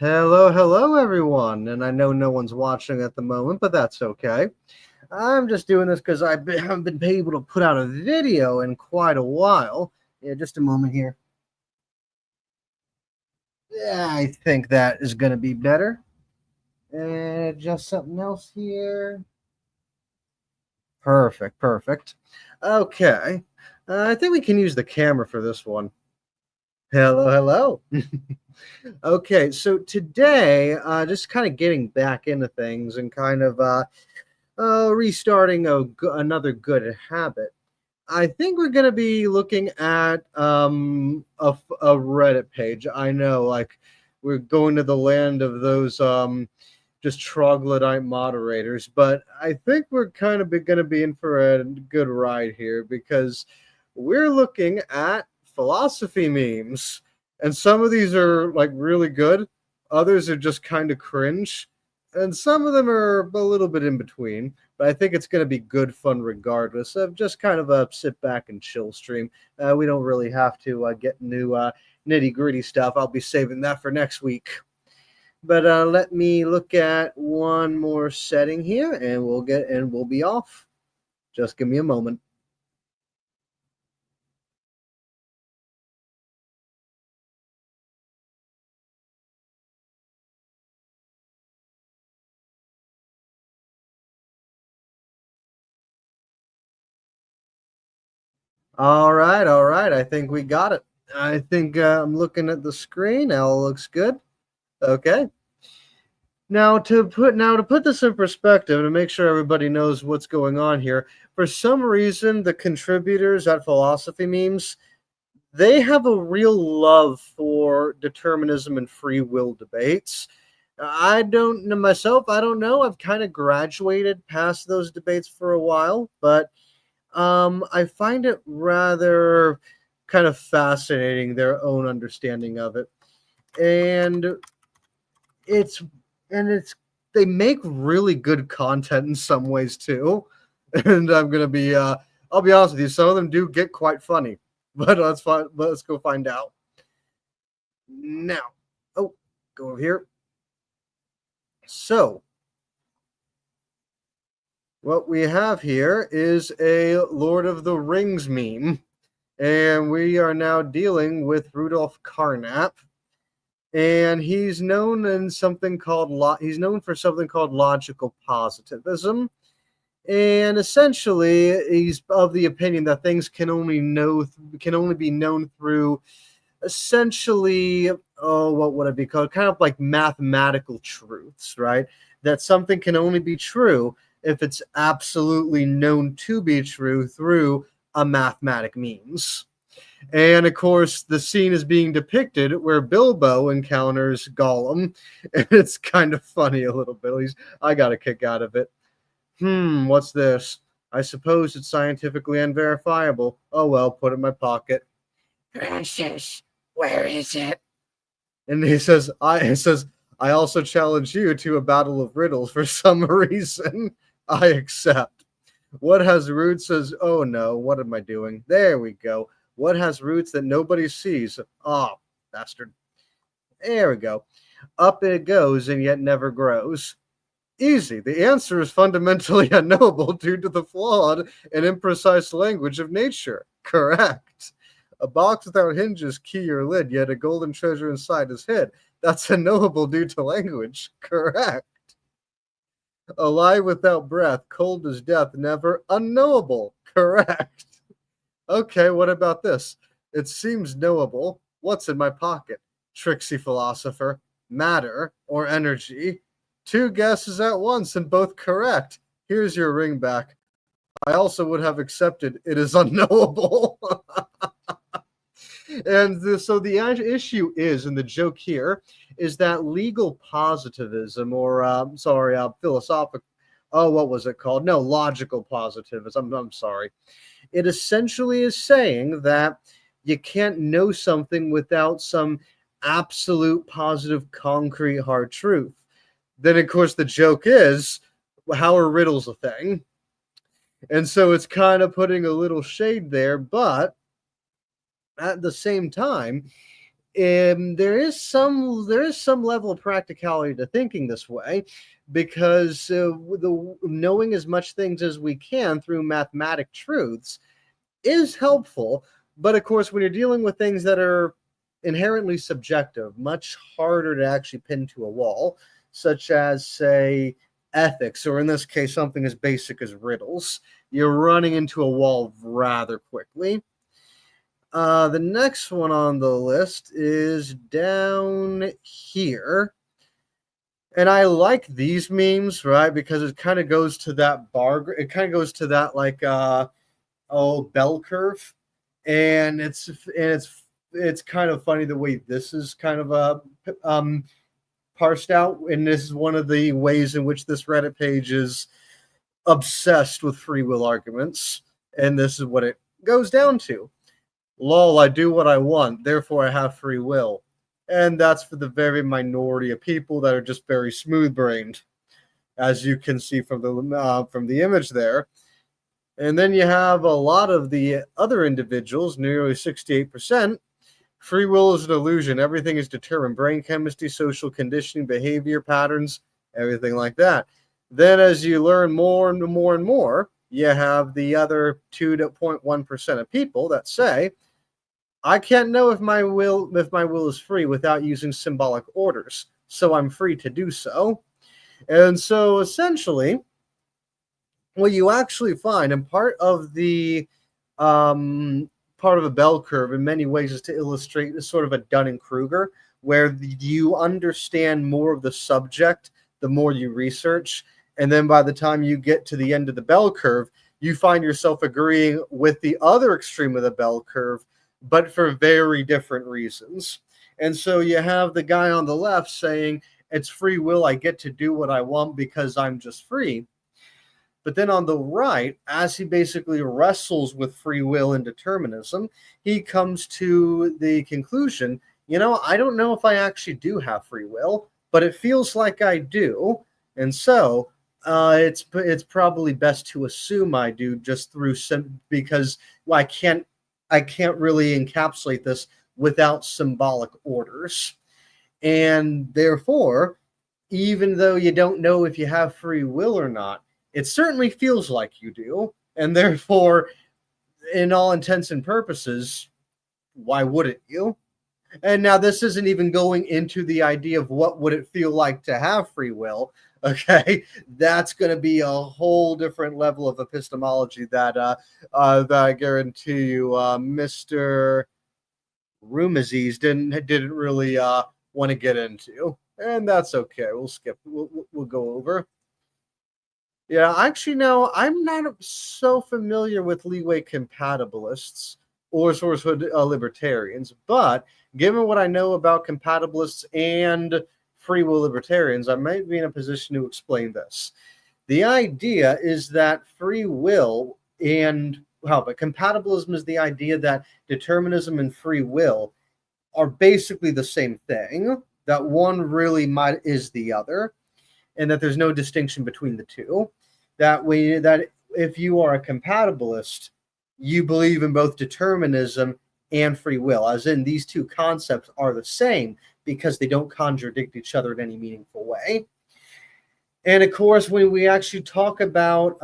Hello, hello, everyone. And I know no one's watching at the moment, but that's okay. I'm just doing this because haven't been able to put out a video in quite a while. Yeah, just a moment here. Yeah, I think that is going to be better. And just something else here. Perfect, perfect. Okay. I think we can use the camera for this one. Hello, hello. Okay, so today, just kind of getting back into things and kind of restarting another good habit. I think we're going to be looking at a Reddit page. I know, like, we're going to the land of those just troglodyte moderators, but I think we're kind of going to be in for a good ride here because we're looking at philosophy memes. And some of these are like really good, others are just kind of cringe, and some of them are a little bit in between. But I think it's going to be good fun regardless of just kind of a sit back and chill stream. We don't really have to get new nitty gritty stuff. I'll be saving that for next week. But let me look at one more setting here, and we'll be off. Just give me a moment. All right, all right. I think we got it. I think I'm looking at the screen. All looks good. Okay. Now to put this in perspective and make sure everybody knows what's going on here. For some reason, the contributors at Philosophy Memes, they have a real love for determinism and free will debates. I don't know myself. I don't know. I've kind of graduated past those debates for a while, but I find it rather kind of fascinating their own understanding of it, and it's it's they make really good content in some ways too. And I'll be honest with you, some of them do get quite funny, but let's go find out now. Oh, go over here. So what we have here is a Lord of the Rings meme, and we are now dealing with Rudolf Carnap, and he's known for something called logical positivism, and essentially he's of the opinion that things can only be known through essentially, oh, what would it be called, kind of like mathematical truths, right? That something can only be true if it's absolutely known to be true through a mathematic means. And of course, the scene is being depicted where Bilbo encounters Gollum, and it's kind of funny a little bit. At least I got a kick out of it. What's this? I suppose it's scientifically unverifiable. Oh well, put it in my pocket. Francis, where is it? And I also challenge you to a battle of riddles for some reason. I accept. What has roots says, oh no, what am I doing? There we go. What has roots that nobody sees? Oh, bastard. There we go. Up it goes and yet never grows. Easy. The answer is fundamentally unknowable due to the flawed and imprecise language of nature. Correct. A box without hinges, key, or lid, yet a golden treasure inside is hid. That's unknowable due to language. Correct. Alive without breath, cold as death, never unknowable. Correct. Okay, what about this? It seems knowable. What's in my pocket? Tricksy philosopher. Matter or energy? Two guesses at once and both correct. Here's your ring back. I also would have accepted it is unknowable. So the issue is, and the joke here is that legal positivism, or philosophical. Oh, what was it called? No, logical positivism. I'm sorry. It essentially is saying that you can't know something without some absolute positive, concrete, hard truth. Then, of course, the joke is, how are riddles a thing? And so it's kind of putting a little shade there, but at the same time, there is some level of practicality to thinking this way, because the knowing as much things as we can through mathematic truths is helpful. But of course, when you're dealing with things that are inherently subjective, much harder to actually pin to a wall, such as, say, ethics, or in this case, something as basic as riddles, you're running into a wall rather quickly. The next one on the list is down here. And I like these memes, right? Because it kind of goes to that it kind of goes to that like bell curve. And it's kind of funny the way this is kind of parsed out. And this is one of the ways in which this Reddit page is obsessed with free will arguments. And this is what it goes down to. Lol, I do what I want, therefore I have free will. And that's for the very minority of people that are just very smooth-brained, as you can see from the image there. And then you have a lot of the other individuals, nearly 68%. Free will is an illusion. Everything is determined. Brain chemistry, social conditioning, behavior patterns, everything like that. Then as you learn more and more and more, you have the other 2.1% of people that say, I can't know if my will is free without using symbolic orders, so I'm free to do so. And so essentially, what you actually find, and part of a bell curve in many ways is to illustrate a sort of a Dunning-Kruger, where you understand more of the subject the more you research, and then by the time you get to the end of the bell curve, you find yourself agreeing with the other extreme of the bell curve, but for very different reasons. And so you have the guy on the left saying, it's free will, I get to do what I want because I'm just free. But then on the right, as he basically wrestles with free will and determinism, he comes to the conclusion, I don't know if I actually do have free will, but it feels like I do. And so it's probably best to assume I do, just because I can't really encapsulate this without symbolic orders. And therefore, even though you don't know if you have free will or not, it certainly feels like you do. And therefore, in all intents and purposes, why wouldn't you? And now this isn't even going into the idea of what would it feel like to have free will. Okay, that's going to be a whole different level of epistemology that I guarantee you, Mr. Rumaziz didn't really want to get into, and that's okay. We'll skip. We'll go over. Yeah, actually, no, I'm not so familiar with leeway compatibilists or sourcehood libertarians, but given what I know about compatibilists and free will libertarians, I might be in a position to explain this. The idea is that free will but compatibilism is the idea that determinism and free will are basically the same thing, that one really is the other, and that there's no distinction between the two. That if you are a compatibilist, you believe in both determinism and free will, as in these two concepts are the same because they don't contradict each other in any meaningful way. And of course, when we actually talk about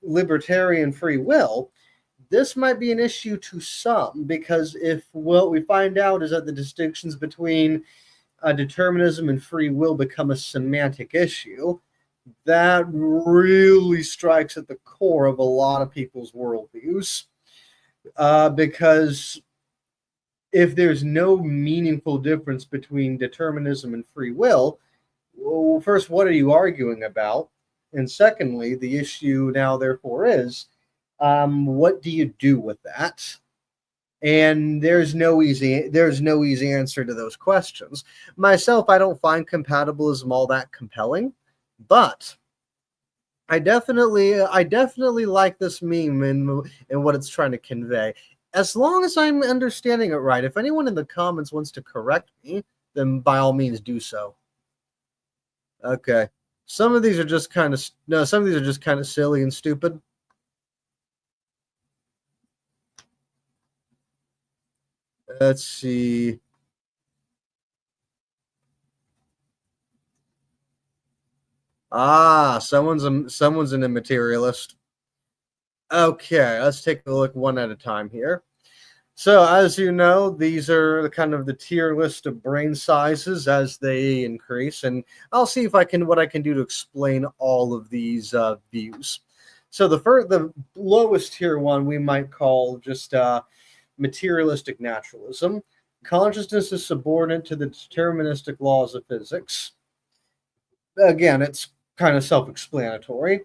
libertarian free will, this might be an issue to some, because if what we find out is that the distinctions between determinism and free will become a semantic issue, that really strikes at the core of a lot of people's worldviews. Because if there's no meaningful difference between determinism and free will, well, first, what are you arguing about? And secondly, the issue now, therefore, is what do you do with that? And there's no easy answer to those questions. Myself, I don't find compatibilism all that compelling, but I definitely like this meme and what it's trying to convey. As long as I'm understanding it right, if anyone in the comments wants to correct me, then by all means do so. Okay. Some of these are just kind of silly and stupid. Let's see. Ah, someone's an immaterialist. Okay, let's take a look one at a time here. So, as you know, these are the kind of the tier list of brain sizes as they increase, and I'll see if I can what I can do to explain all of these views. So, the lowest tier one we might call just materialistic naturalism. Consciousness is subordinate to the deterministic laws of physics. Again, it's kind of self-explanatory.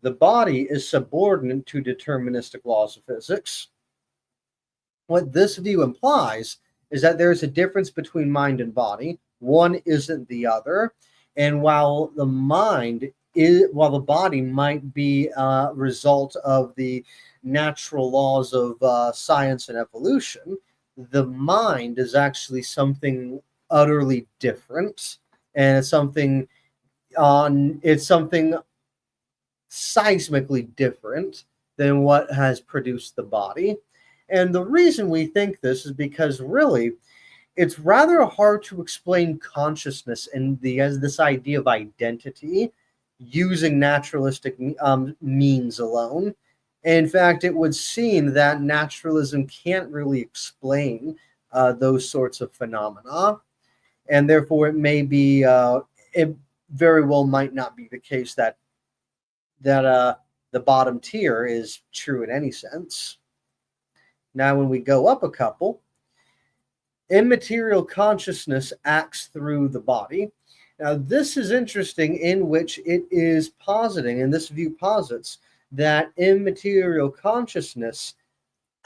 The body is subordinate to deterministic laws of physics. What this view implies is that there's a difference between mind and body. One isn't the other. And while the body might be a result of the natural laws of science and evolution, the mind is actually something utterly different, and it's something seismically different than what has produced the body. And the reason we think this is because really it's rather hard to explain consciousness and the as this idea of identity using naturalistic means alone. In fact, it would seem that naturalism can't really explain those sorts of phenomena, and therefore it very well might not be the case that the bottom tier is true in any sense. Now, when we go up a couple, immaterial consciousness acts through the body. Now, this is interesting, in which it is positing, and this view posits, that immaterial consciousness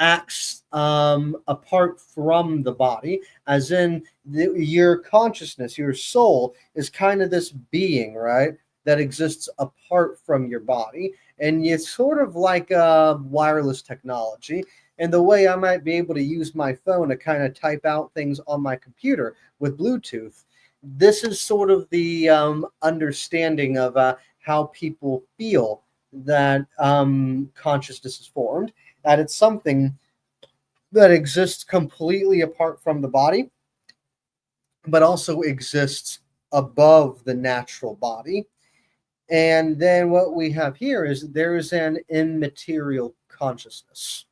acts apart from the body, as in your consciousness, your soul is kind of this being, right, that exists apart from your body. And it's sort of like wireless technology. And the way I might be able to use my phone to kind of type out things on my computer with Bluetooth. This is sort of the understanding of how people feel that consciousness is formed, that it's something that exists completely apart from the body, but also exists above the natural body. And then what we have here is there is an immaterial consciousness.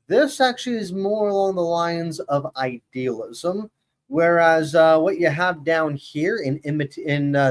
This actually is more along the lines of idealism, whereas what you have down here in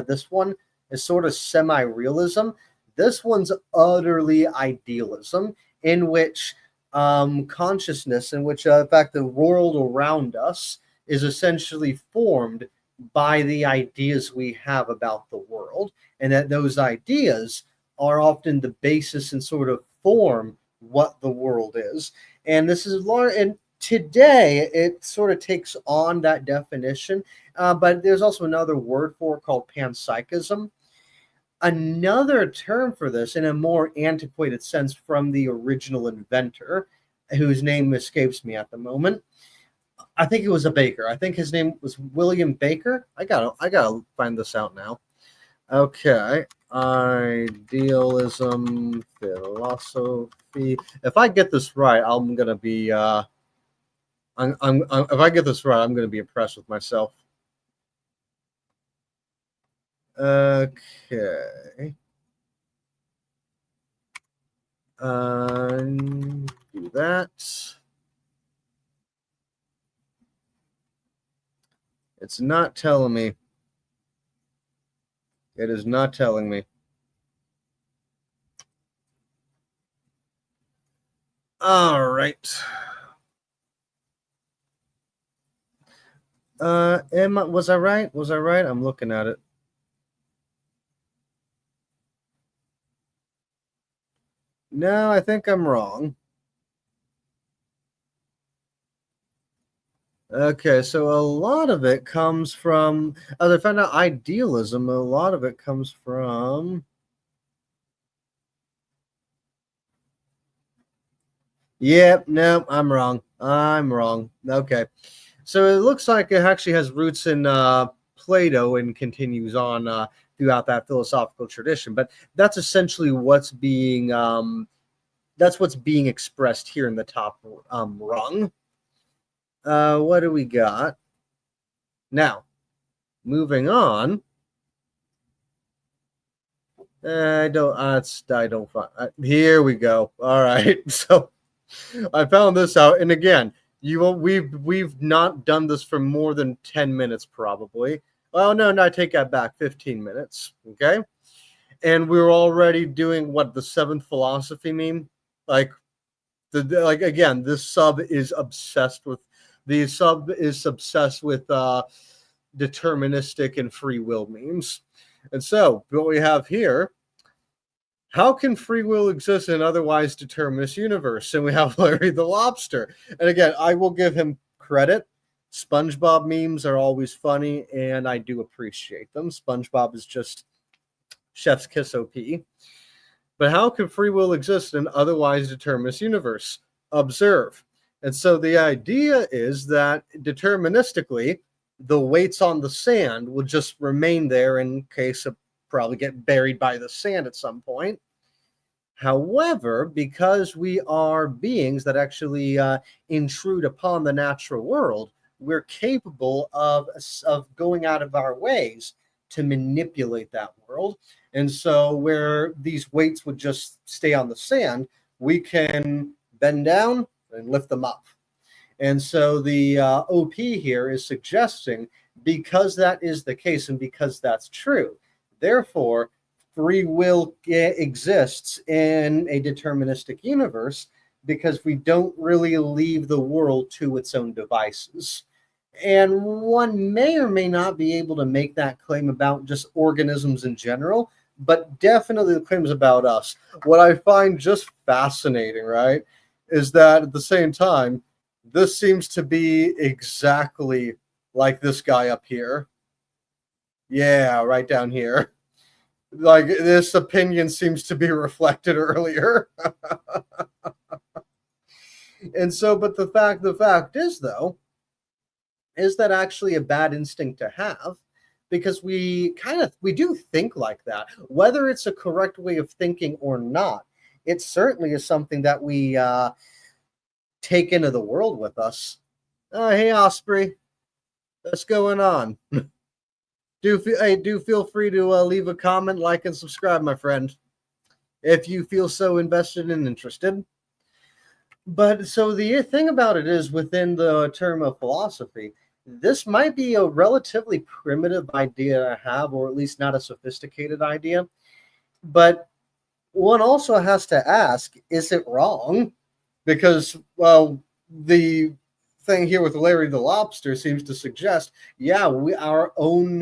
this one is sort of semi-realism. This one's utterly idealism, in which consciousness, in which in fact the world around us is essentially formed by the ideas we have about the world, and that those ideas are often the basis and sort of form what the world is. And this is large, and today it sort of takes on that definition. But there's also another word for it called panpsychism. Another term for this, in a more antiquated sense, from the original inventor, whose name escapes me at the moment. I think it was a baker. I think his name was William Baker. I gotta find this out now. Okay, idealism philosophy. If I get this right, I'm gonna be. If I get this right, I'm gonna be impressed with myself. Okay. Do that. It's not telling me. It is not telling me. All right. Was I right? Was I right? I'm looking at it. No, I think I'm wrong. Okay, so a lot of it comes from, as I found out, idealism. A lot of it comes from. Yep, no, I'm wrong. I'm wrong. Okay. So it looks like it actually has roots in Plato and continues on throughout that philosophical tradition. But that's essentially that's what's being expressed here in the top rung. What do we got now? Moving on. I don't. I don't find. Here we go. All right. So I found this out, and again, we've not done this for more than 10 minutes, probably. Well, no, no, I take that back. 15 minutes. Okay, and we're already doing what, the seventh philosophy meme. Like like again, this sub is obsessed with deterministic and free will memes. And so what we have here, how can free will exist in an otherwise determinist universe? And we have Larry the Lobster. And again, I will give him credit. SpongeBob memes are always funny, and I do appreciate them. SpongeBob is just chef's kiss OP. But how can free will exist in an otherwise determinist universe? Observe. And so the idea is that deterministically, the weights on the sand will just remain there in case of probably get buried by the sand at some point. However, because we are beings that actually intrude upon the natural world, we're capable of going out of our ways to manipulate that world. And so, where these weights would just stay on the sand, we can bend down and lift them up. And so, the OP here is suggesting, because that is the case and because that's true, therefore, free will exists in a deterministic universe because we don't really leave the world to its own devices. And one may or may not be able to make that claim about just organisms in general, but definitely the claims about us. What I find just fascinating, right, is that at the same time, this seems to be exactly like this guy up here. Yeah, right down here. Like, this opinion seems to be reflected earlier. And so, but the fact is, though, is that actually a bad instinct to have? Because we do think like that, whether it's a correct way of thinking or not. It certainly is something that we take into the world with us. Hey, Osprey, what's going on? Do feel free to leave a comment, like, and subscribe, my friend, if you feel so invested and interested. But so the thing about it is, within the term of philosophy, this might be a relatively primitive idea to have, or at least not a sophisticated idea. But one also has to ask, is it wrong? Because, well, the thing here with Larry the Lobster seems to suggest, yeah, our own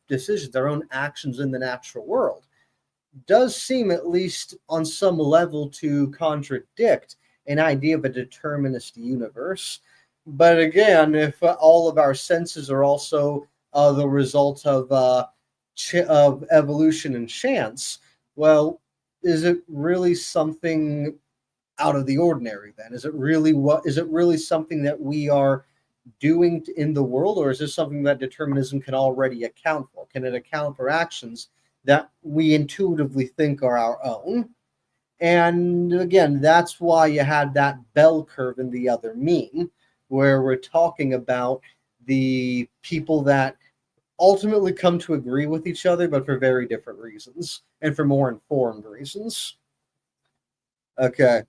decisions, our own actions in the natural world does seem, at least on some level, to contradict an idea of a determinist universe. But again, if all of our senses are also the result of evolution and chance, well, is it really something out of the ordinary then? Is it really something that we are doing in the world, or is this something that determinism can already account for? Can it account for actions that we intuitively think are our own? And again, that's why you had that bell curve in the other meme, where we're talking about the people that ultimately come to agree with each other, but for very different reasons and for more informed reasons. Okay.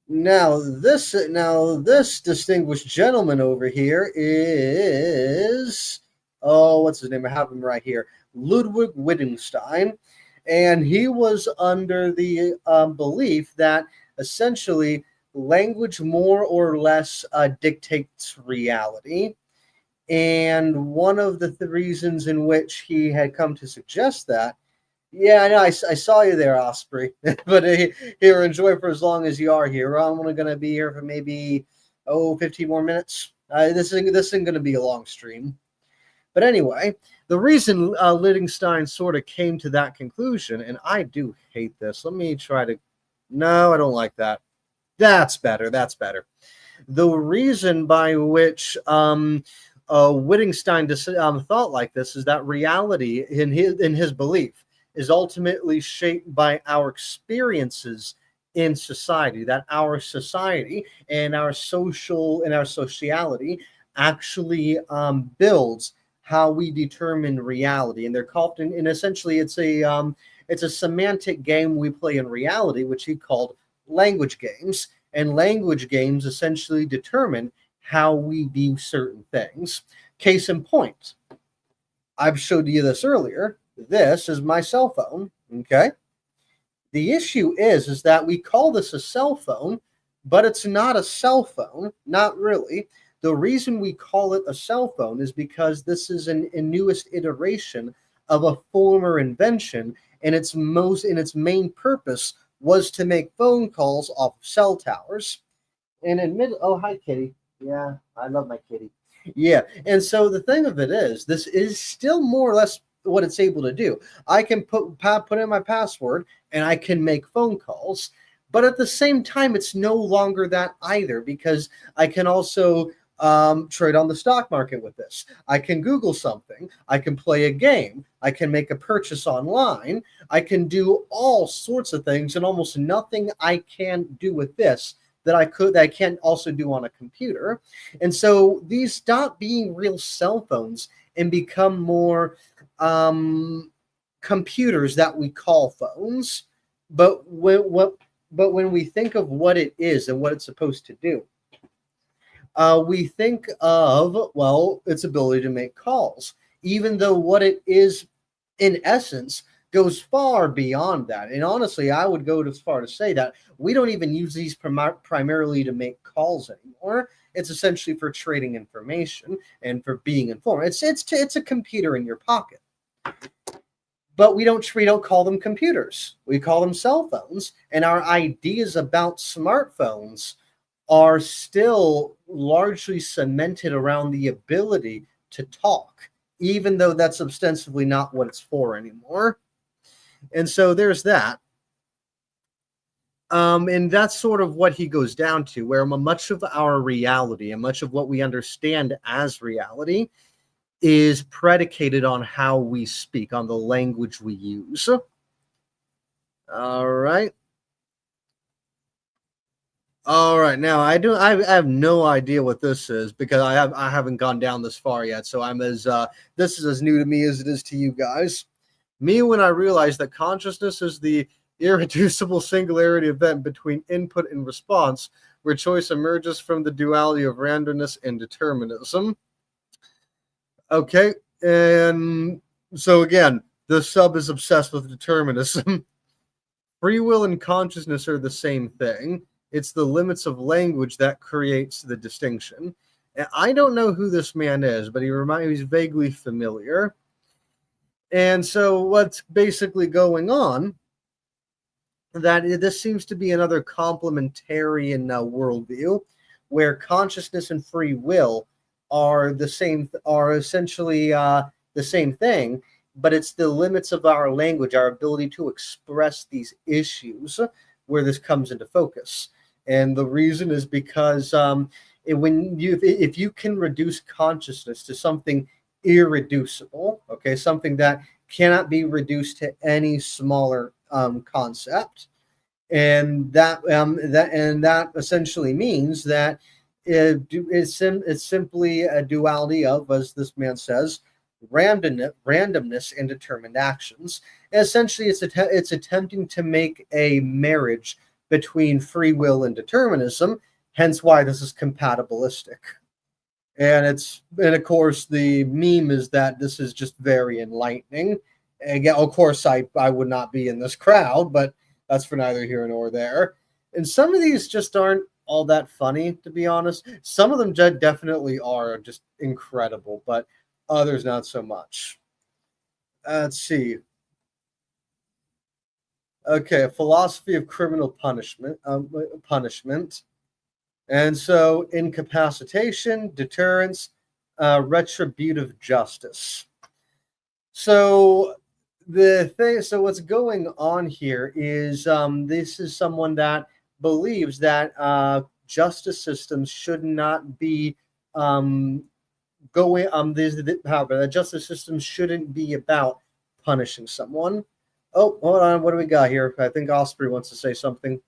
Now this distinguished gentleman over here is, oh, what's his name? I have him right here, Ludwig Wittgenstein, and he was under the belief that essentially language more or less dictates reality. And one of the reasons in which he had come to suggest that, yeah, I know, I saw you there, Osprey. But here, enjoy for as long as you are here. I'm only going to be here for maybe, 15 more minutes. This isn't going to be a long stream. But anyway, the reason Liddingstein sort of came to that conclusion, and I do hate this. Let me try to. No, I don't like that. That's better. That's better. The reason by which Wittgenstein thought like this is that reality, in his belief, is ultimately shaped by our experiences in society. That our society and our sociality actually builds how we determine reality. And they're called, and essentially it's a semantic game we play in reality, which he called language games. And language games essentially determine how we view certain things. Case in point, I've showed you this earlier. This is my cell phone. Okay. The issue is that we call this a cell phone, but it's not a cell phone. Not really. The reason we call it a cell phone is because this is a newest iteration of a former invention, and its main purpose was to make phone calls off of cell towers. And oh, hi, kitty. Yeah, I love my kitty. Yeah, and so the thing of it is, this is still more or less what it's able to do. I can put in my password, and I can make phone calls. But at the same time, it's no longer that either, because I can also trade on the stock market with this. I can Google something. I can play a game. I can make a purchase online. I can do all sorts of things, and almost nothing I can do with this that I can't also do on a computer. And so these stop being real cell phones and become more computers that we call phones. But when we think of what it is and what it's supposed to do, we think of, well, its ability to make calls, even though what it is in essence goes far beyond that. And honestly, I would go as far to say that we don't even use these primarily to make calls anymore. It's essentially for trading information and for being informed. It's a computer in your pocket. But we don't call them computers. We call them cell phones. And our ideas about smartphones are still largely cemented around the ability to talk, even though that's ostensibly not what it's for anymore. And so there's that. And that's sort of what he goes down to, where much of our reality and much of what we understand as reality is predicated on how we speak, on the language we use. All right. All right. Now I have no idea what this is because I haven't gone down this far yet. So this is as new to me as it is to you guys. Me when I realized that consciousness is the irreducible singularity event between input and response, where choice emerges from the duality of randomness and determinism. Okay, and so again, the sub is obsessed with determinism. Free will and consciousness are the same thing. It's the limits of language that creates the distinction. And I don't know who this man is, but he's vaguely familiar. And so what's basically going on, that this seems to be another complementarian worldview, where consciousness and free will are essentially the same thing, but it's the limits of our language, our ability to express these issues, where this comes into focus. And the reason is because if you can reduce consciousness to something irreducible, okay, something that cannot be reduced to any smaller concept, and that essentially means that it's simply a duality of, as this man says, randomness and determined actions. And essentially, it's attempting to make a marriage between free will and determinism. Hence, why this is compatibilistic. And of course, the meme is that this is just very enlightening. And again, of course, I would not be in this crowd, but that's for neither here nor there. And some of these just aren't all that funny, to be honest. Some of them definitely are just incredible, but others not so much. Let's see. Okay, philosophy of criminal punishment. And so incapacitation, deterrence, retributive justice. So what's going on here is this is someone that believes that justice systems should not be the justice system shouldn't be about punishing someone. Oh, hold on, what do we got here? I think Osprey wants to say something.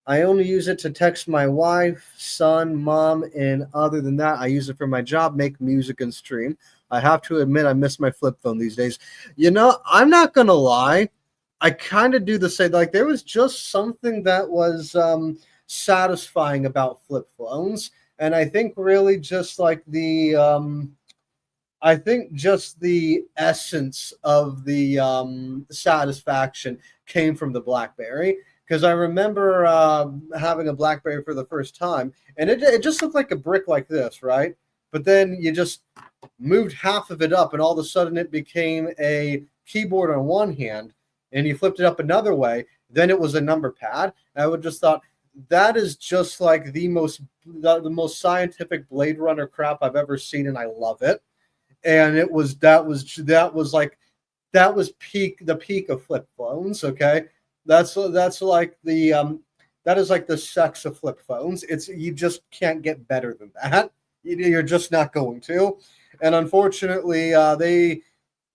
I only use it to text my wife, son, mom, and other than that, I use it for my job, make music, and stream. I have to admit, I miss my flip phone these days. I'm not gonna lie. I kind of do the same. Like there was just something that was satisfying about flip phones, and I think really just like I think just the essence of the satisfaction came from the BlackBerry because I remember having a BlackBerry for the first time, and it just looked like a brick like this, right? But then you just moved half of it up, and all of a sudden it became a keyboard on one hand, and you flipped it up another way. Then it was a number pad. And I would just thought that is just like the most scientific Blade Runner crap I've ever seen, and I love it. And that was the peak of flip phones. Okay, that's like that is like the sex of flip phones. It's you just can't get better than that. You're just not going to. And unfortunately,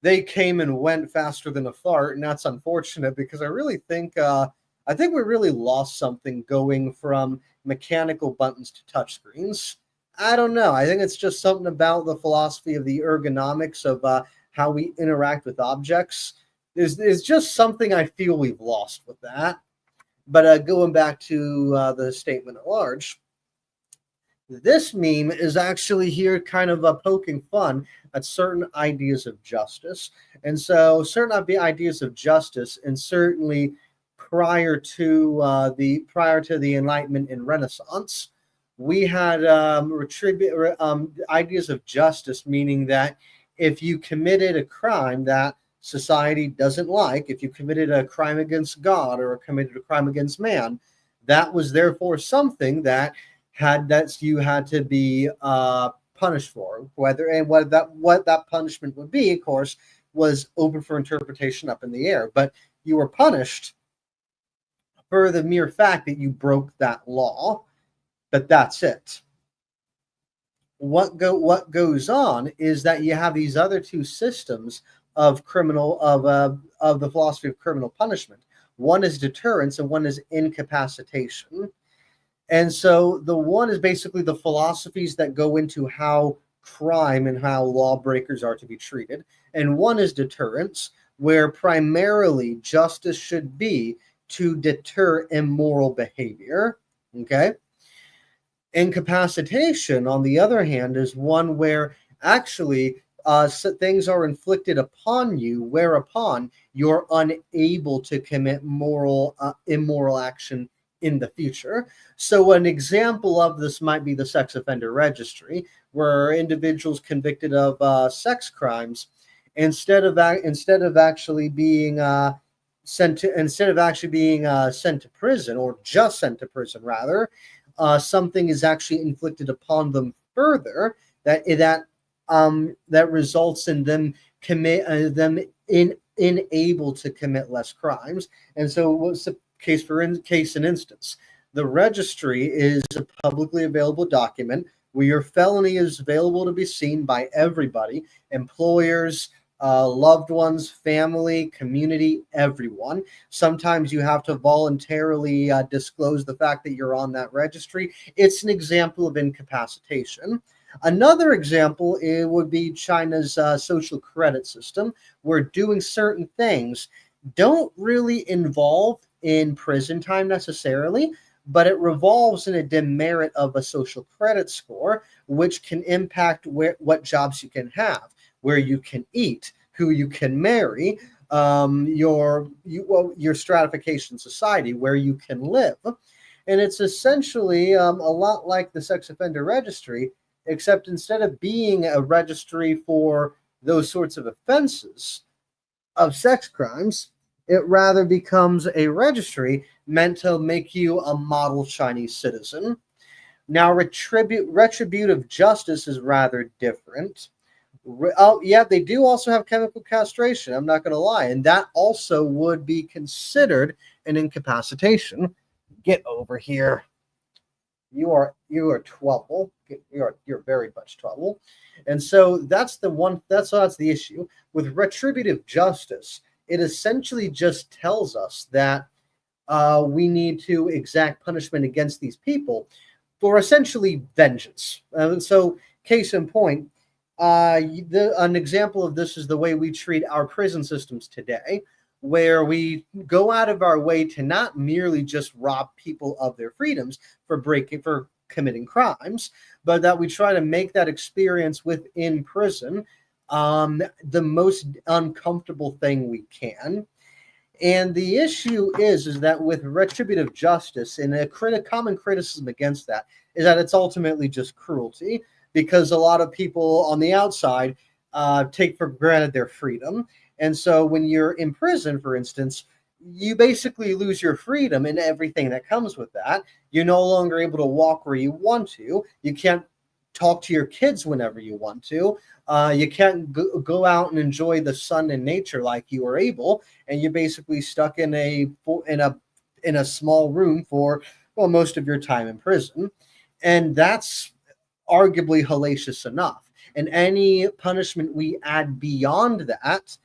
they came and went faster than a fart, and that's unfortunate because I think we really lost something going from mechanical buttons to touchscreens. I don't know. I think it's just something about the philosophy of the ergonomics of how we interact with objects. There's just something I feel we've lost with that. But going back to the statement at large, this meme is actually here kind of poking fun at certain ideas of justice. And so certain ideas of justice, and certainly prior to the Enlightenment and Renaissance, we had ideas of justice, meaning that if you committed a crime that society doesn't like, if you committed a crime against God or committed a crime against man, that was therefore something that you had to be punished for. What that punishment would be, of course, was open for interpretation, up in the air. But you were punished for the mere fact that you broke that law. But that's it. What goes on is that you have these other two systems of the philosophy of criminal punishment. One is deterrence, and one is incapacitation. And so the one is basically the philosophies that go into how crime and how lawbreakers are to be treated. And one is deterrence, where primarily justice should be to deter immoral behavior. Okay. Incapacitation, on the other hand, is one where actually things are inflicted upon you, whereupon you're unable to commit immoral action in the future. So an example of this might be the sex offender registry, where individuals convicted of sex crimes, instead of actually being sent to prison, or just sent to prison rather, something is actually inflicted upon them further that results in them unable to commit less crimes. And so what's the case in instance? The registry is a publicly available document where your felony is available to be seen by everybody, employers, loved ones, family, community, everyone. Sometimes you have to voluntarily disclose the fact that you're on that registry. It's an example of incapacitation. Another example would be China's social credit system, where doing certain things don't really involve in prison time necessarily, but it revolves in a demerit of a social credit score, which can impact what jobs you can have, where you can eat, who you can marry, your stratification in society, where you can live. And it's essentially a lot like the sex offender registry, except instead of being a registry for those sorts of offenses of sex crimes, it rather becomes a registry meant to make you a model Chinese citizen. Now, retributive justice is rather different. Oh, yeah, they do also have chemical castration. I'm not going to lie. And that also would be considered an incapacitation. Get over here. You are trouble. You're very much trouble. And so that's the issue. With retributive justice, it essentially just tells us that we need to exact punishment against these people for essentially vengeance. So, case in point, An example of this is the way we treat our prison systems today, where we go out of our way to not merely just rob people of their freedoms for committing crimes, but that we try to make that experience within prison the most uncomfortable thing we can. And the issue is that with retributive justice, and a common criticism against that is that it's ultimately just cruelty, because a lot of people on the outside take for granted their freedom. And so when you're in prison, for instance, you basically lose your freedom and everything that comes with that. You're no longer able to walk where you want to. You can't talk to your kids whenever you want to. You can't go out and enjoy the sun and nature like you were able, and you're basically stuck in a small room for, well, most of your time in prison, and that's arguably hellacious enough. And any punishment we add beyond that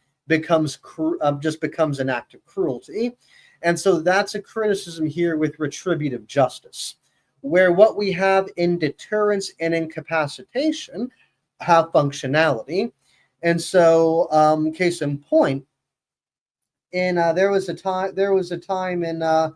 just becomes an act of cruelty. And so that's a criticism here with retributive justice, where what we have in deterrence and incapacitation have functionality. And so, case in point, there was a time in I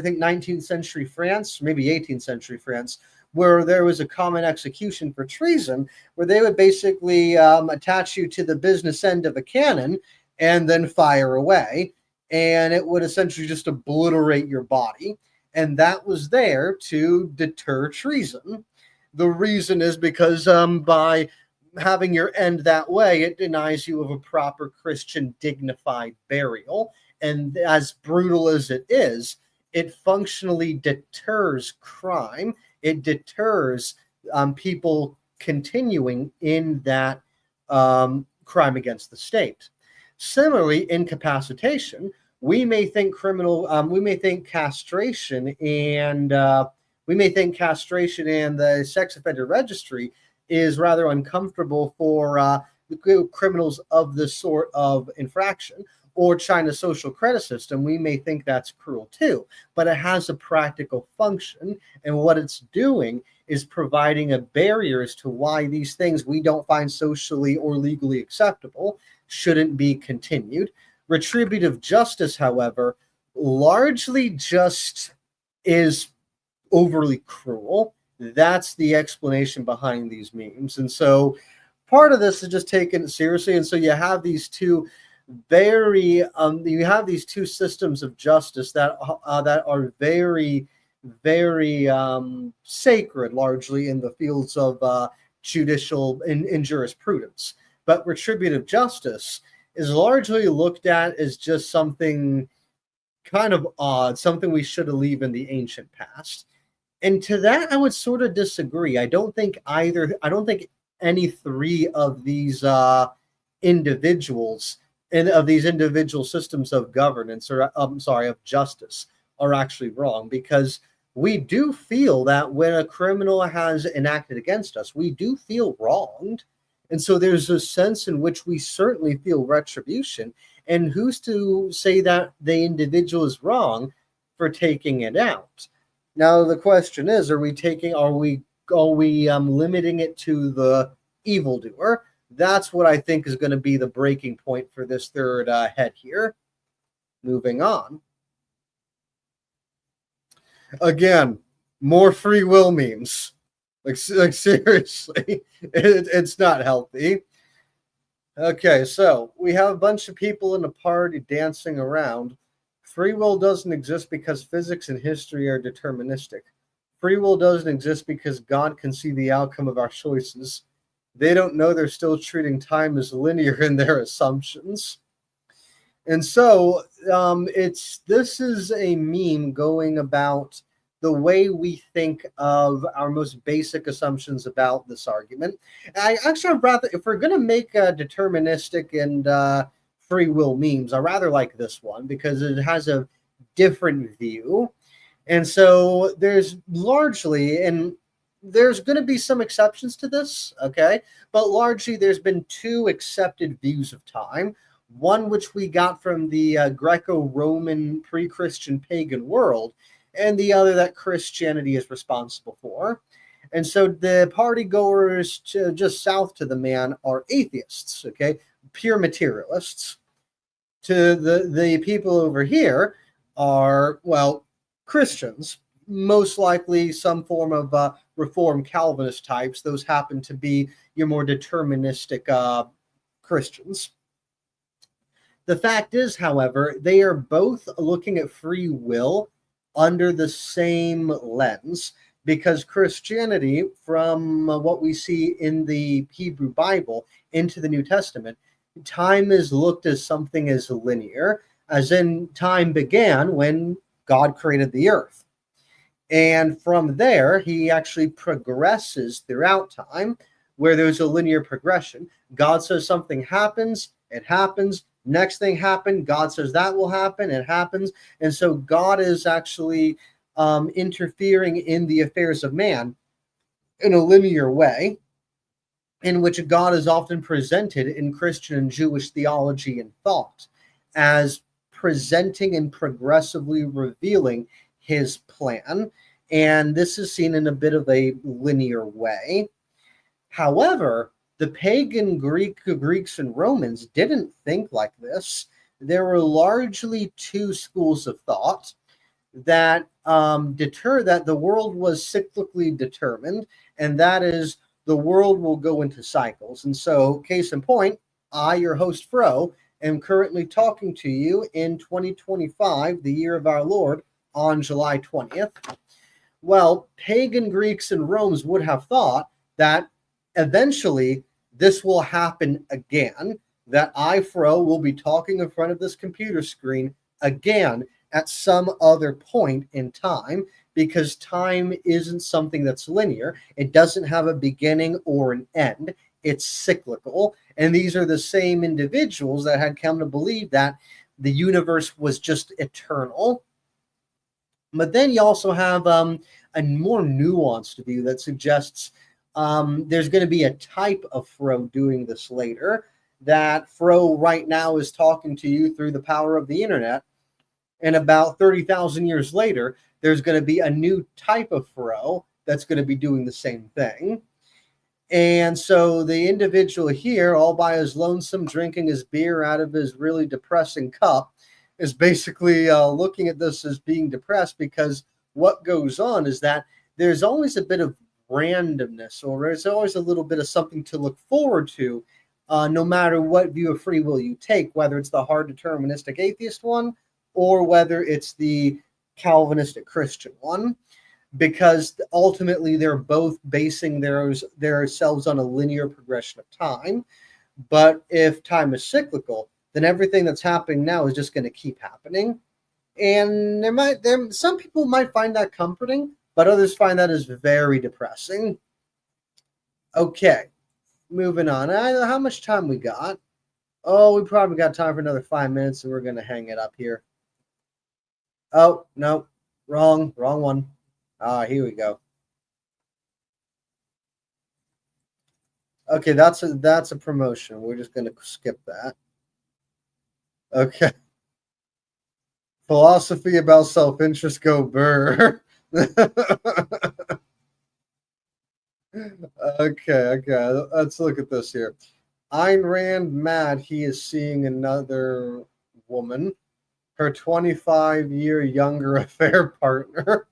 think 19th century France, maybe 18th century France, where there was a common execution for treason, where they would basically attach you to the business end of a cannon and then fire away, and it would essentially just obliterate your body. And that was there to deter treason. The reason is because by having your end that way, it denies you of a proper Christian dignified burial. And as brutal as it is, it functionally deters crime. It deters people continuing in that crime against the state. Similarly, incapacitation, we may think castration and the sex offender registry is rather uncomfortable for criminals of this sort of infraction, or China's social credit system. We may think that's cruel too, but it has a practical function, and what it's doing is providing a barrier as to why these things we don't find socially or legally acceptable shouldn't be continued. Retributive justice, however, largely just is overly cruel. That's the explanation behind these memes. And so part of this is just taken seriously. And so you have these two systems of justice that are very, very sacred, largely in the fields of judicial in jurisprudence. But retributive justice is largely looked at as just something kind of odd, something we should leave in the ancient past. And to that, I would sort of disagree. I don't think any three of these individuals and of these individual systems of governance, or of justice, are actually wrong, because we do feel that when a criminal has enacted against us, we do feel wronged. And so there's a sense in which we certainly feel retribution. And who's to say that the individual is wrong for taking it out? Now the question is: are we limiting it to the evildoer? That's what I think is going to be the breaking point for this third head here. Moving on. Again, more free will memes. Like seriously, it's not healthy. Okay, so we have a bunch of people in a party dancing around. Free will doesn't exist because physics and history are deterministic. Free will doesn't exist because God can see the outcome of our choices. They don't know they're still treating time as linear in their assumptions. And so this is a meme going about the way we think of our most basic assumptions about this argument. If we're going to make deterministic and free will memes, I rather like this one because it has a different view. And so there's going to be some exceptions to this, okay? But largely there's been two accepted views of time. One which we got from the Greco-Roman pre-Christian pagan world, and the other that Christianity is responsible for. And so the party goers just south to the man are atheists, okay, pure materialists. To the people over here are, well, Christians, most likely some form of Reformed Calvinist types. Those happen to be your more deterministic Christians. The fact is, however, they are both looking at free will under the same lens, because Christianity, from what we see in the Hebrew Bible into the New Testament, time is looked as something as linear, as in time began when God created the earth. And from there, he actually progresses throughout time, where there's a linear progression. God says something happens, it happens. Next thing happened, God says that will happen, it happens. And so God is actually interfering in the affairs of man in a linear way, in which God is often presented in Christian and Jewish theology and thought as presenting and progressively revealing his plan. And this is seen in a bit of a linear way. However, the pagan Greeks and Romans didn't think like this. There were largely two schools of thought that that the world was cyclically determined, and that is the world will go into cycles. And so, case in point, I, your host Fro, am currently talking to you in 2025, the year of our Lord, on July 20th. Well, pagan Greeks and Romans would have thought that eventually this will happen again, that I, Fro, will be talking in front of this computer screen again at some other point in time, because time isn't something that's linear. It doesn't have a beginning or an end. It's cyclical. And these are the same individuals that had come to believe that the universe was just eternal. But then you also have a more nuanced view that suggests there's going to be a type of Fro doing this later, that Fro right now is talking to you through the power of the internet. And about 30,000 years later, there's going to be a new type of Fro that's going to be doing the same thing. And so the individual here, all by his lonesome, drinking his beer out of his really depressing cup, is basically looking at this as being depressed, because what goes on is that there's always a bit of randomness, or there's always a little bit of something to look forward to, no matter what view of free will you take, whether it's the hard deterministic atheist one or whether it's the Calvinistic Christian one, because ultimately they're both basing themselves on a linear progression of time. But if time is cyclical, then everything that's happening now is just going to keep happening. And some people might find that comforting, but others find that as very depressing. Okay, moving on. How much time we got? Oh, we probably got time for another 5 minutes, so we're going to hang it up here. Oh, no, wrong one. Here we go. Okay, that's a promotion. We're just going to skip that. Okay. Philosophy about self-interest, go burr. Okay. Let's look at this here. Ayn Rand mad he is seeing another woman, her 25-year younger affair partner.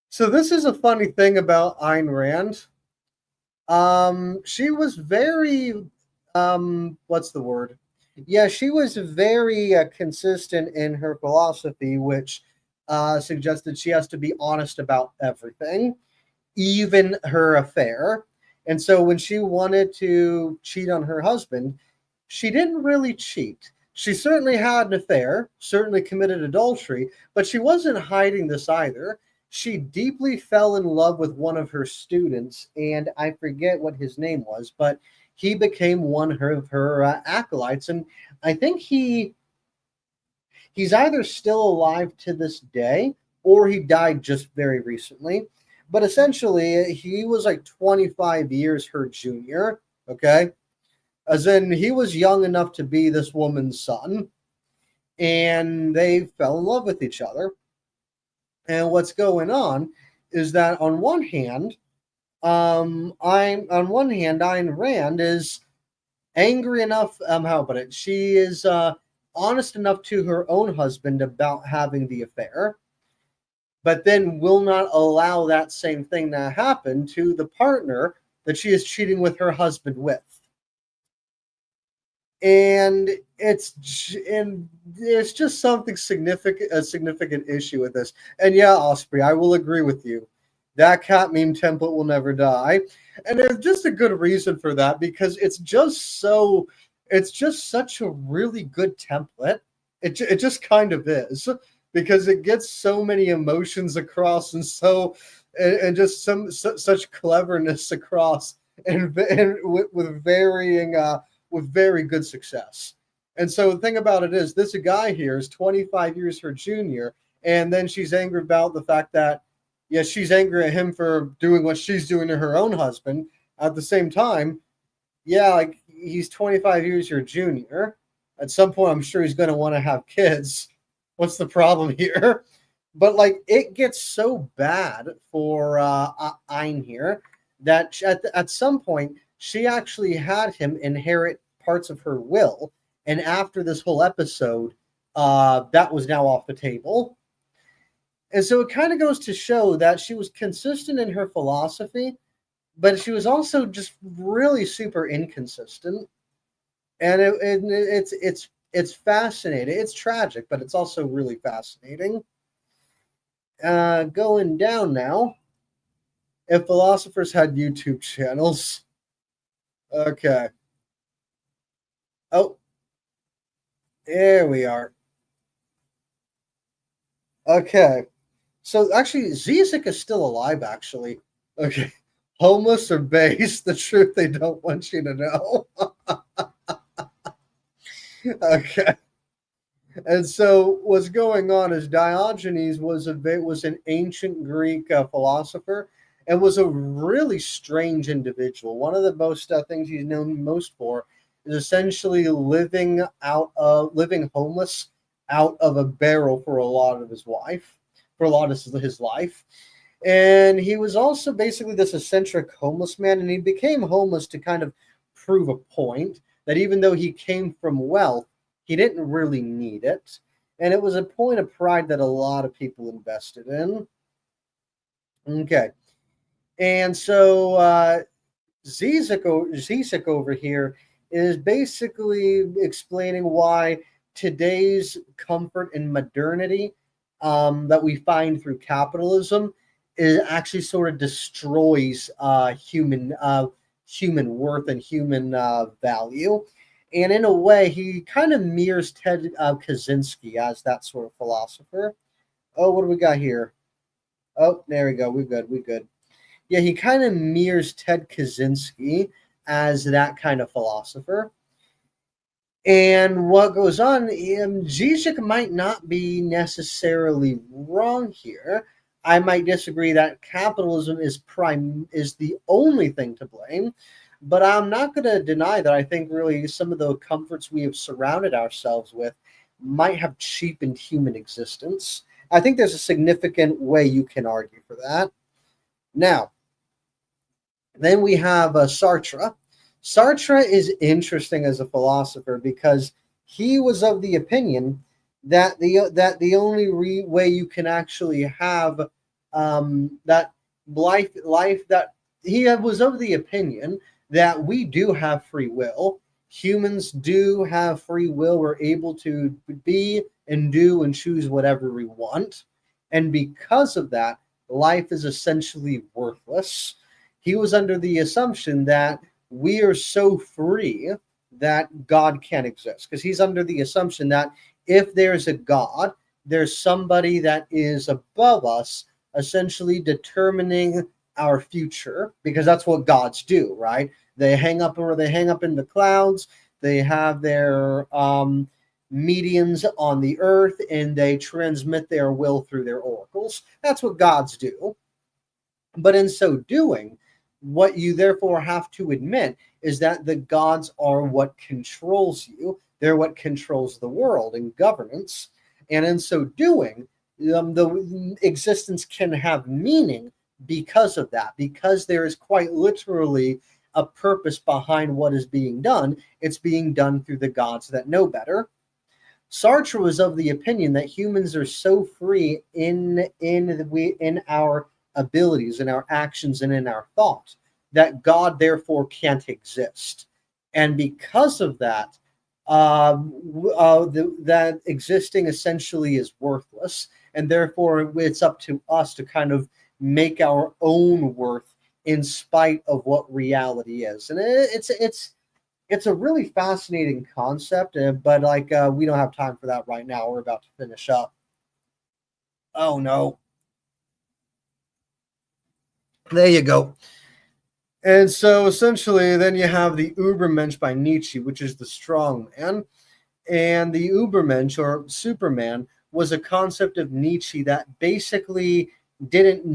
So this is a funny thing about Ayn Rand. She was very, what's the word? Yeah, she was very consistent in her philosophy, which suggested she has to be honest about everything, even her affair. And so when she wanted to cheat on her husband, she didn't really cheat. She certainly had an affair, certainly committed adultery, but she wasn't hiding this either. She deeply fell in love with one of her students, and I forget what his name was, but he became one of her acolytes. And I think he's either still alive to this day, or he died just very recently. But essentially, he was like 25 years her junior, okay? As in, he was young enough to be this woman's son, and they fell in love with each other. And what's going on is that on one hand, I'm on one hand, Ayn Rand is angry enough. How about it? She is honest enough to her own husband about having the affair, but then will not allow that same thing to happen to the partner that she is cheating with her husband with. And there's just something significant, a significant issue with this. And yeah, Osprey, I will agree with you. That cat meme template will never die, and there's just a good reason for that because it's just such a really good template. It just kind of is because it gets so many emotions across and just such cleverness across and with varying with very good success. And so the thing about it is, this guy here is 25 years her junior, and then she's angry about the fact that, yeah, she's angry at him for doing what she's doing to her own husband. At the same time, yeah, like he's 25 years your junior. At some point, I'm sure he's going to want to have kids. What's the problem here? But like, it gets so bad for Ein here that at some point she actually had him inherit parts of her will, and after this whole episode, that was now off the table. And so it kind of goes to show that she was consistent in her philosophy, but she was also just really super inconsistent. And it's fascinating. It's tragic, but it's also really fascinating. Going down now. If philosophers had YouTube channels, okay. Oh, there we are. Okay. So actually, Zizek is still alive, actually. Okay. Homeless or base, the truth they don't want you to know. Okay. And so what's going on is Diogenes was an ancient Greek philosopher and was a really strange individual. One of the most things he's known most for is essentially living homeless out of a barrel for a lot of his life. And he was also basically this eccentric homeless man, and he became homeless to kind of prove a point that even though he came from wealth, he didn't really need it. And it was a point of pride that a lot of people invested in. Okay. And so Zizek over here is basically explaining why today's comfort and modernity that we find through capitalism is actually sort of destroys human worth and human value. And in a way, he kind of mirrors Ted Kaczynski as that sort of philosopher. Oh, what do we got here? Oh, there we go. We're good. We're good. Yeah, he kind of mirrors Ted Kaczynski as that kind of philosopher. And what goes on, Zizek might not be necessarily wrong here. I might disagree that capitalism is the only thing to blame, but I'm not going to deny that I think really some of the comforts we have surrounded ourselves with might have cheapened human existence. I think there's a significant way you can argue for that. Now, then we have Sartre. Sartre is interesting as a philosopher because he was of the opinion that the only way you can actually have that life that he was of the opinion that we do have free will. Humans do have free will. We're able to be and do and choose whatever we want. And because of that, life is essentially worthless. He was under the assumption that we are so free that God can't exist. Because he's under the assumption that if there's a God, there's somebody that is above us, essentially determining our future, because that's what gods do, right? They hang up in the clouds. They have their medians on the earth, and they transmit their will through their oracles. That's what gods do. But in so doing, what you therefore have to admit is that the gods are what controls you. They're what controls the world and governance. And in so doing, the existence can have meaning because of that, because there is quite literally a purpose behind what is being done. It's being done through the gods that know better. Sartre was of the opinion that humans are so free in our abilities, in our actions, and in our thought that God therefore can't exist, and because of that, that existing essentially is worthless, and therefore it's up to us to kind of make our own worth in spite of what reality is, and it's a really fascinating concept, but like we don't have time for that right now. We're about to finish up. Oh no, there you go. And so essentially, then you have the Übermensch by Nietzsche, which is the strong man, and the Übermensch or Superman was a concept of Nietzsche that basically didn't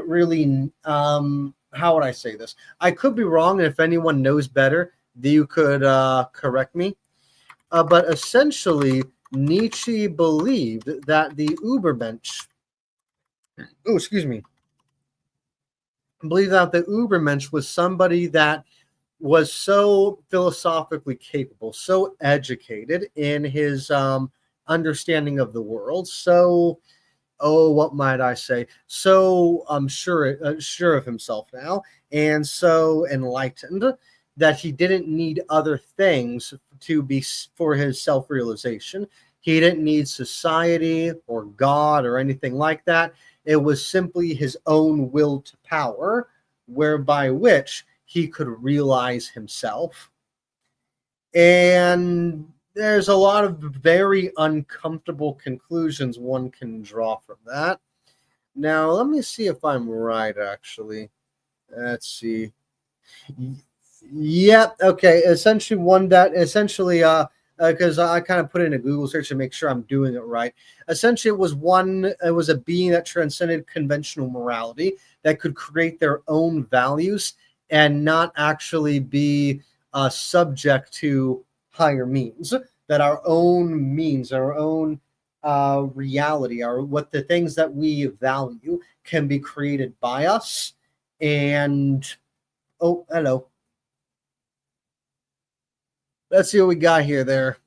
really how would I say this? I could be wrong, and if anyone knows better, you could correct me. But essentially, Nietzsche believed that the Übermensch, oh, excuse me, believed that the Übermensch was somebody that was so philosophically capable, so educated in his understanding of the world, so what might I say? So sure of himself now, and so enlightened that he didn't need other things to be for his self-realization. He didn't need society or God or anything like that. It was simply his own will to power, whereby which he could realize himself. And there's a lot of very uncomfortable conclusions one can draw from that. Now, let me see if I'm right, actually. Let's see. Yep. Okay. Essentially, because I kind of put in a Google search to make sure I'm doing it right. Essentially, it was a being that transcended conventional morality, that could create their own values and not actually be subject to higher means. That our own means, our own reality, are what the things that we value can be created by us. And oh, hello. Let's see what we got here. There.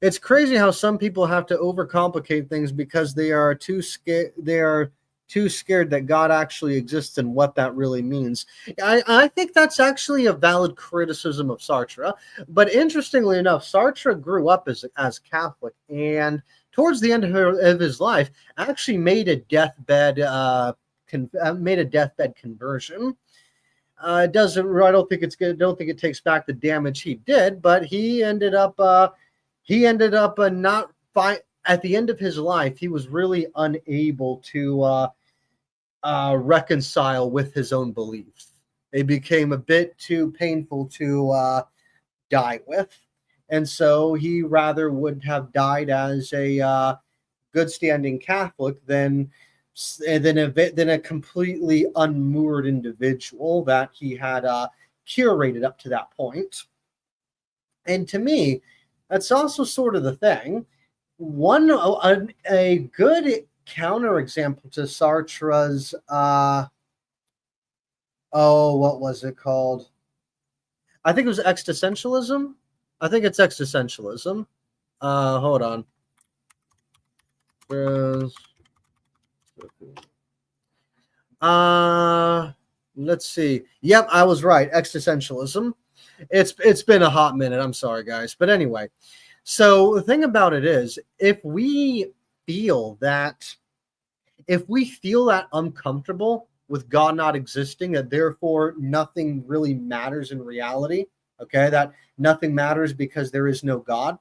It's crazy how some people have to overcomplicate things because they are too scared. They are too scared that God actually exists and what that really means. I think that's actually a valid criticism of Sartre. But interestingly enough, Sartre grew up as Catholic, and towards the end of his life, actually made a deathbed conversion. It doesn't. I don't think it's good. Don't think it takes back the damage he did, but he ended up. Not fine at the end of his life. He was really unable to reconcile with his own beliefs. They became a bit too painful to die with, and so he rather would have died as a good standing Catholic than a completely unmoored individual that he had curated up to that point. And to me, that's also sort of the thing. A good counterexample to Sartre's what was it called? I think it was existentialism. I think it's existentialism. Hold on. Let's see. Yep, I was right. Existentialism. It's been a hot minute. I'm sorry, guys. But anyway, so the thing about it is, if we feel that uncomfortable with God not existing, that therefore nothing really matters in reality, okay, that nothing matters because there is no God,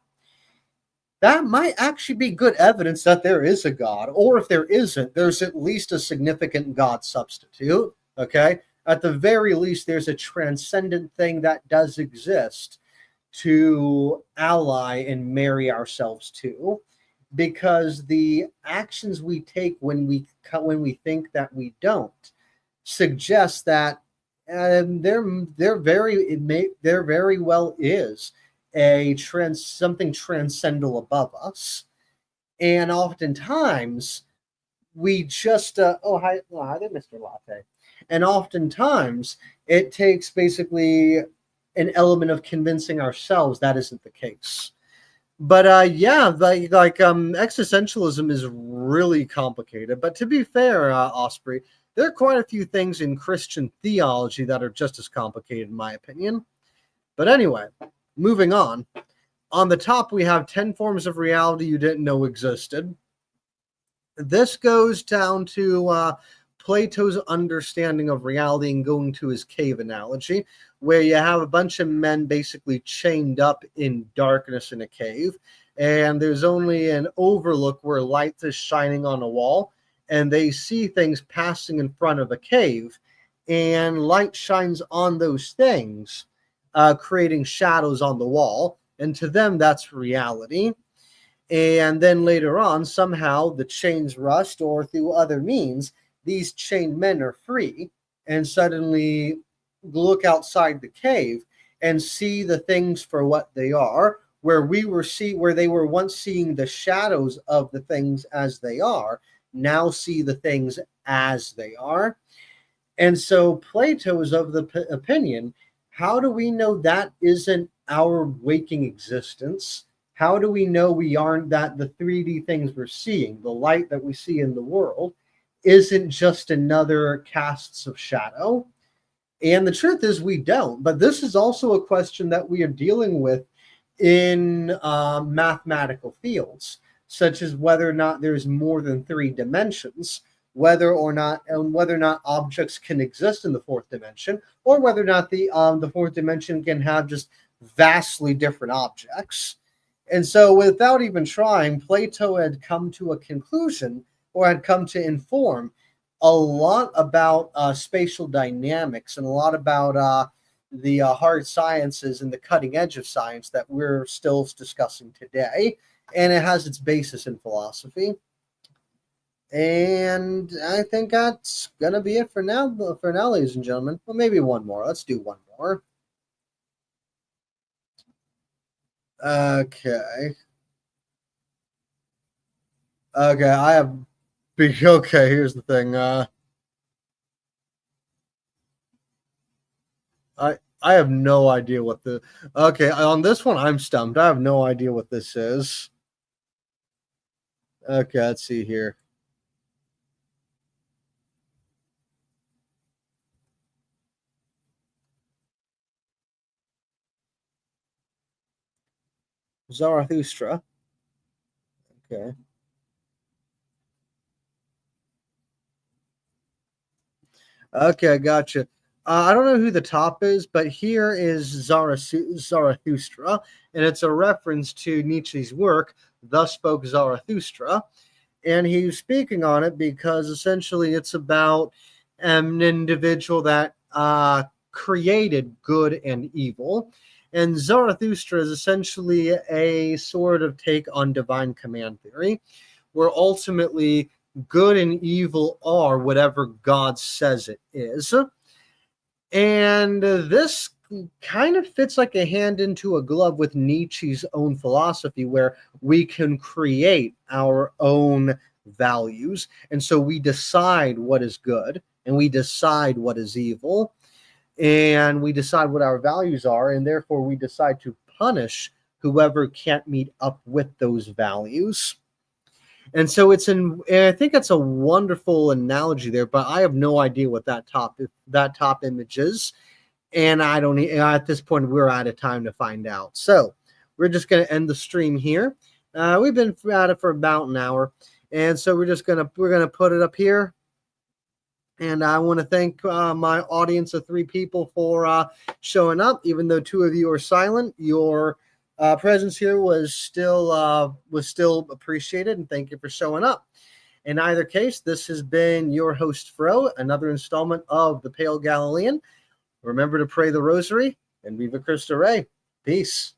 that might actually be good evidence that there is a God. Or if there isn't, there's at least a significant God substitute, okay? At the very least, there's a transcendent thing that does exist to ally and marry ourselves to, because the actions we take when we think that we don't suggest that there very well is something transcendental above us. And oftentimes we just hi there, Mr. Latte. And oftentimes it takes basically an element of convincing ourselves that isn't the case. But yeah, existentialism is really complicated. But to be fair, Osprey, there are quite a few things in Christian theology that are just as complicated, in my opinion. But anyway, moving on. On the top, we have 10 forms of reality you didn't know existed. This goes down to Plato's understanding of reality and going to his cave analogy, where you have a bunch of men basically chained up in darkness in a cave, and there's only an overlook where light is shining on a wall, and they see things passing in front of a cave, and light shines on those things, creating shadows on the wall, and to them, that's reality. And then later on, somehow the chains rust, or through other means, these chained men are free and suddenly look outside the cave and see the things for what they are, where they were once seeing the shadows of the things as they are, now see the things as they are. And so Plato is of the opinion, how do we know that isn't our waking existence? How do we know we aren't that the 3D things we're seeing, the light that we see in the world, isn't just another casts of shadow? And the truth is we don't. But this is also a question that we are dealing with in mathematical fields, such as whether or not there's more than 3 dimensions, whether or not objects can exist in the 4th dimension, or whether or not the 4th dimension can have just vastly different objects. And so, without even trying, Plato had come to a conclusion, or had come to inform a lot about spatial dynamics and a lot about the hard sciences and the cutting edge of science that we're still discussing today. And it has its basis in philosophy. And I think that's going to be it for now, ladies and gentlemen. Well, maybe one more. Let's do one more. Okay. Okay, here's the thing. I have no idea what the. Okay, on this one, I'm stumped. I have no idea what this is. Okay, let's see here. Zarathustra. Okay. Okay, gotcha. I don't know who the top is, but here is Zarathustra, and it's a reference to Nietzsche's work, Thus Spoke Zarathustra. And he's speaking on it because essentially it's about an individual that created good and evil. And Zarathustra is essentially a sort of take on divine command theory, where ultimately good and evil are whatever God says it is. And this kind of fits like a hand into a glove with Nietzsche's own philosophy, where we can create our own values. And so we decide what is good and we decide what is evil. And we decide what our values are. And therefore, we decide to punish whoever can't meet up with those values. And so I think it's a wonderful analogy there, but I have no idea what that top image is. And I don't, at this point, we're out of time to find out. So we're just going to end the stream here. We've been at it for about an hour. And so we're going to put it up here. And I want to thank my audience of 3 people for showing up. Even though 2 of you are silent, your presence here was still appreciated, and thank you for showing up. In either case, this has been your host Fro, another installment of the Pale Galilean. Remember to pray the Rosary and Viva Cristo Rey. Peace.